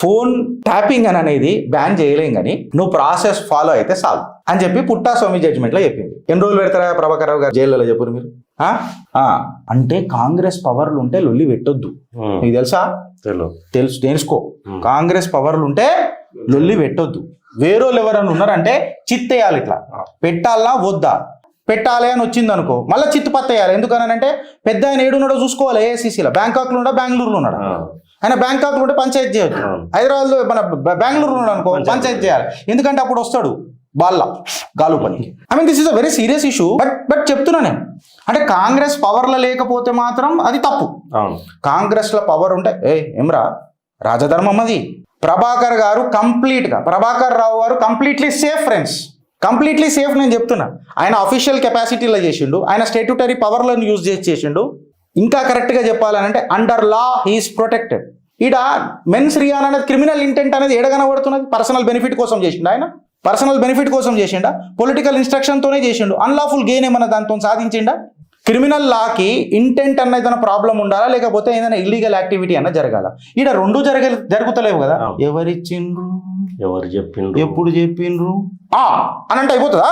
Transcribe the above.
Phone tapping అని అనేది ban చేయలేం కానీ నువ్వు ప్రాసెస్ ఫాలో అయితే చాలు అని చెప్పి పుట్టా స్వామి జడ్జిమెంట్లో చెప్పింది. ఎన్ని రోజులు పెడతారా ప్రభాకర్ రావు గారు జైల్లో చెప్పారు మీరు? అంటే కాంగ్రెస్ పవర్లు ఉంటే లొల్లి పెట్టొద్దు. నీకు తెలుసా? తెలుసుకో. కాంగ్రెస్ పవర్లు ఉంటే లొల్లి పెట్టొద్దు. వేరేళ్ళు ఎవరైనా ఉన్నారంటే చిత్తేయాలి. ఇట్లా పెట్టాలా వద్దా? పెట్టాలి అని వచ్చింది అనుకో మళ్ళీ చిత్తుపత్తేయాలి. ఎందుకనంటే పెద్ద ఆయన ఏడున్నాడో చూసుకోవాలి. ఏఐసీసీలో బ్యాంకాక్లో ఉన్నాడా బెంగళూరులో ఉన్నాడా? ఆయన బ్యాంకాక్లో ఉంటే పంచాయతీ చేయొచ్చు. హైదరాబాద్లో మన బెంగళూరులో ఉన్నాడు అనుకో పంచాయతీ చేయాలి. ఎందుకంటే అప్పుడు వస్తాడు వాళ్ళ గాలు పనికి. I mean this is a very serious issue. But చెప్తున్నా నేను, అంటే కాంగ్రెస్ పవర్లో లేకపోతే మాత్రం అది తప్పు. కాంగ్రెస్లో పవర్ ఉంటే ఏమ్రా రాజధర్మం అది. ప్రభాకర్ గారు ప్రభాకర్ రావు గారు completely safe friends. Completely safe నేను చెప్తున్నా. ఆయన అఫీషియల్ కెపాసిటీలో చేసిండు, ఆయన స్టాట్యూటరీ పవర్లను యూజ్ చేసిండు. ఇంకా కరెక్ట్గా చెప్పాలనంటే అండర్ లా హీఈస్ ప్రొటెక్టెడ్. ఈడ మెన్స్ రియాన్ అనేది క్రిమినల్ ఇంటెంట్ అనేది ఎడగనబడుతున్నది. పర్సనల్ బెనిఫిట్ కోసం చేసిండు. ఆయన పర్సనల్ బెనిఫిట్ కోసం చేసిండా? పొలిటికల్ ఇన్స్ట్రక్షన్తోనే చేసిండు. అన్లాఫుల్ గెయిన్ ఏమన్నా దాంతో సాధించిండా? క్రిమినల్ లాకి ఇంటెంట్ అన్న ఏదైనా ప్రాబ్లం ఉండాలా, లేకపోతే ఏదైనా ఇల్లీగల్ యాక్టివిటీ అన్న జరగాల. ఈడ రెండు జరుగుతలేవు కదా. ఎవరిచ్చిండ్రు, ఎవరు చెప్పిండ్రు, ఎప్పుడు చెప్పిండ్రు అని అంటే అయిపోతుందా?